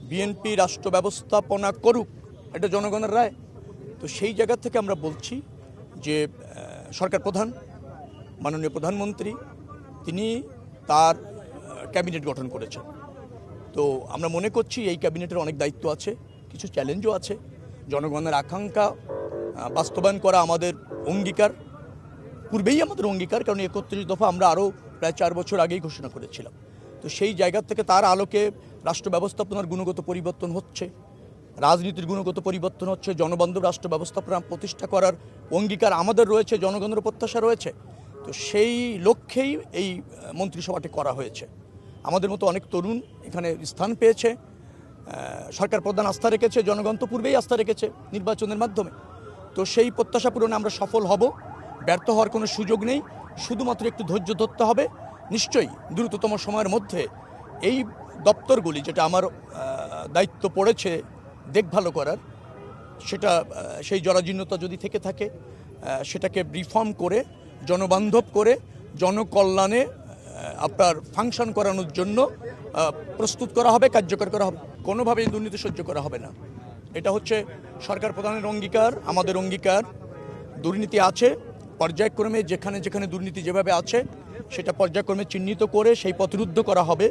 BNP রাষ্ট্র ব্যবস্থাপনা করুক, এটা জনগণের রায়। তো সেই জায়গা থেকে আমরা বলছি যে সরকার প্রধান মাননীয় প্রধানমন্ত্রী তিনি তার ক্যাবিনেট গঠন করেছেন। তো আমরা মনে করছি এই ক্যাবিনেটের অনেক দায়িত্ব আছে, কিছু চ্যালেঞ্জও আছে। জনগণের আকাঙ্ক্ষা বাস্তবায়ন করা আমাদের অঙ্গীকার, পূর্বেই আমাদের অঙ্গীকার, কারণ ৩১ দফা আমরা আরও প্রায় 4 বছর আগেই ঘোষণা করেছিলাম। তো সেই জায়গা থেকে তার আলোকে রাষ্ট্র ব্যবস্থাপনার গুণগত পরিবর্তন হচ্ছে, রাজনীতির গুণগত পরিবর্তন হচ্ছে, জনবান্ধব রাষ্ট্র ব্যবস্থাপনা প্রতিষ্ঠা করার অঙ্গীকার আমাদের রয়েছে, জনগণের প্রত্যাশা রয়েছে। তো সেই লক্ষ্যেই এই মন্ত্রিসভাটি করা হয়েছে। আমাদের মতো অনেক তরুণ এখানে স্থান পেয়েছে, সরকার প্রধান আস্থা রেখেছে, জনগণ তো পূর্বেই আস্থা রেখেছে নির্বাচনের মাধ্যমে। তো সেই প্রত্যাশা পূরণে আমরা সফল হব, ব্যর্থ হওয়ার কোনো সুযোগ নেই। শুধুমাত্র একটু ধৈর্য ধরতে হবে। নিশ্চয়ই দ্রুততম সময়ের মধ্যে এই দপ্তরগুলি, যেটা আমার দায়িত্ব পড়েছে দেখভাল করার, সেটা সেই জরাজীর্ণতা যদি থেকে থাকে সেটাকে রিফর্ম করে, জনবান্ধব করে, জনকল্যাণে আপনার ফাংশন করানোর জন্য প্রস্তুত করা হবে, কার্যকর করা হবে। কোনোভাবেই দুর্নীতি সহ্য করা হবে না। এটা হচ্ছে সরকার প্রধানের অঙ্গীকার, আমাদের অঙ্গীকার। দুর্নীতি আছে পর্যায়ক্রমে, যেখানে যেখানে দুর্নীতি যেভাবে আছে সেটা পর্যায়ক্রমে চিহ্নিত করে সেই পথরুদ্ধ করা হবে।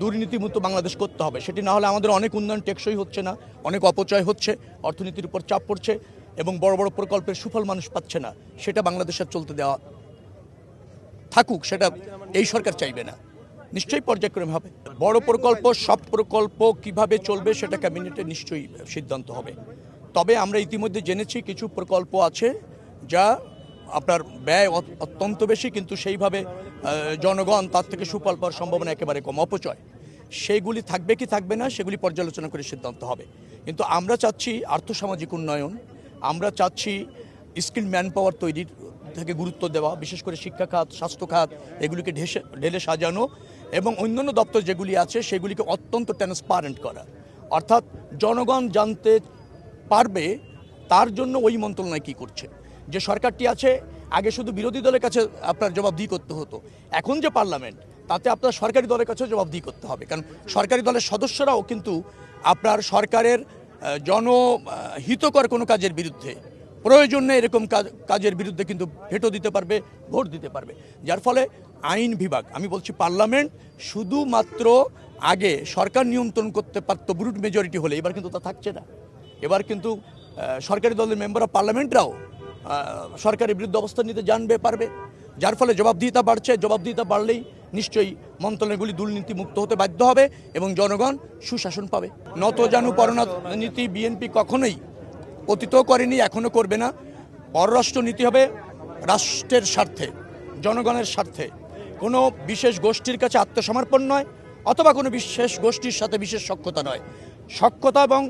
দুর্নীতিমুক্ত বাংলাদেশ করতে হবে। সেটি না হলে আমাদের অনেক উন্নয়ন টেকসই হচ্ছে না, অনেক অপচয় হচ্ছে, অর্থনীতির উপর চাপ পড়ছে এবং বড় বড় প্রকল্পের সুফল মানুষ পাচ্ছে না। সেটা বাংলাদেশের চলতে দেওয়া থাকুক, সেটা এই সরকার চাইবে না। নিশ্চয়ই পর্যায়ক্রমে হবে। বড় প্রকল্প, সব প্রকল্প কিভাবে চলবে সেটা ক্যাবিনেটে নিশ্চয়ই সিদ্ধান্ত হবে। তবে আমরা ইতিমধ্যে জেনেছি কিছু প্রকল্প আছে যা আপনার ব্যয় অত্যন্ত বেশি, কিন্তু সেইভাবে জনগণ তার থেকে সুফল পাওয়ার সম্ভাবনা একেবারে কম, অপচয়। সেইগুলি থাকবে কি থাকবে না সেগুলি পর্যালোচনা করে সিদ্ধান্ত হবে। কিন্তু আমরা চাচ্ছি আর্থসামাজিক উন্নয়ন, আমরা চাচ্ছি স্কিল ম্যান পাওয়ার তৈরির থেকে গুরুত্ব দেওয়া, বিশেষ করে শিক্ষা খাত, স্বাস্থ্য খাত, এগুলিকে ঢেলে সাজানো এবং অন্যান্য দপ্তর যেগুলি আছে সেগুলিকে অত্যন্ত ট্রান্সপারেন্ট করা। অর্থাৎ জনগণ জানতে পারবে তার জন্য ওই মন্ত্রণালয় কী করছে। যে সরকারটি আছে আগে শুধু বিরোধী দলের কাছে আপনার জবাবদিহি করতে হতো, এখন যে পার্লামেন্ট তাতে আপনার সরকারি দলের কাছেও জবাবদিহি করতে হবে। কারণ সরকারি দলের সদস্যরাও কিন্তু আপনার সরকারের জনহিতকর কোনো কাজের বিরুদ্ধে, প্রয়োজন নেই এরকম কাজের বিরুদ্ধে কিন্তু ভেটো দিতে পারবে, ভোট দিতে পারবে। যার ফলে আইন বিভাগ, আমি বলছি পার্লামেন্ট, শুধুমাত্র আগে সরকার নিয়ন্ত্রণ করতে পারত ব্রুট মেজরিটি হলে, এবার কিন্তু তা থাকছে না। এবার কিন্তু সরকারি দলের মেম্বার অফ পার্লামেন্টরাও সরকারের বিরুদ্ধে অবস্থান নিতে জানবে, পারবে। যার ফলে জবাবদিহিতা বাড়ছে। জবাবদিহিতা বাড়লেই নিশ্চয়ই মন্ত্রণালয়গুলি দুর্নীতি মুক্ত হতে বাধ্য হবে এবং জনগণ সুশাসন পাবে। নতজানু পরনীতি বিএনপি কখনোই অতীতও করেনি, এখনও করবে না। পররাষ্ট্র নীতি হবে রাষ্ট্রের স্বার্থে, জনগণের স্বার্থে। কোনো বিশেষ গোষ্ঠীর কাছে আত্মসমর্পণ নয়, অথবা কোনো বিশেষ গোষ্ঠীর সাথে বিশেষ সখ্যতা নয়। সখ্যতা এবং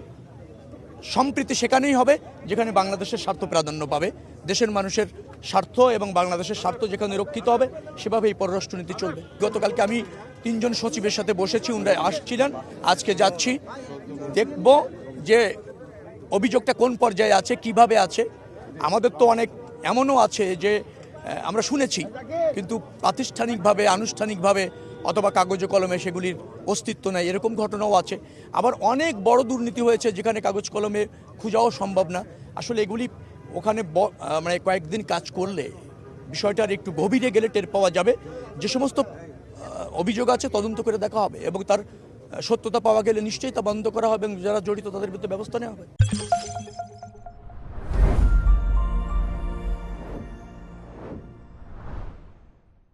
সম্প্রীতি সেখানেই হবে যেখানে বাংলাদেশের স্বার্থ প্রাধান্য পাবে, দেশের মানুষের স্বার্থ এবং বাংলাদেশের স্বার্থ যেখানে রক্ষিত হবে সেভাবেই পররাষ্ট্রনীতি চলবে। গতকালকে আমি 3 জন সচিবের সাথে বসেছি, উনারা আসছিলেন, আজকে যাচ্ছি, দেখব যে অভিযোগটা কোন পর্যায়ে আছে, কিভাবে আছে। আমাদের তো অনেক এমনও আছে যে আমরা শুনেছি কিন্তু প্রাতিষ্ঠানিকভাবে, আনুষ্ঠানিকভাবে অথবা কাগজে কলমে সেগুলির অস্তিত্ব নেই, এরকম ঘটনাও আছে। আবার অনেক বড় দুর্নীতি হয়েছে যেখানে কাগজ কলমে খোঁজাও সম্ভব না। আসলে এগুলি ওখানে মানে কয়েকদিন কাজ করলে বিষয়টার একটু গভীরে গেলে টের পাওয়া যাবে। যে সমস্ত অভিযোগ আছে তদন্ত করে দেখা হবে এবং তার সত্যতা পাওয়া গেলে নিশ্চয়ই তা বন্ধ করা হবে এবং যারা জড়িত তাদের বিরুদ্ধে ব্যবস্থা নেওয়া হবে।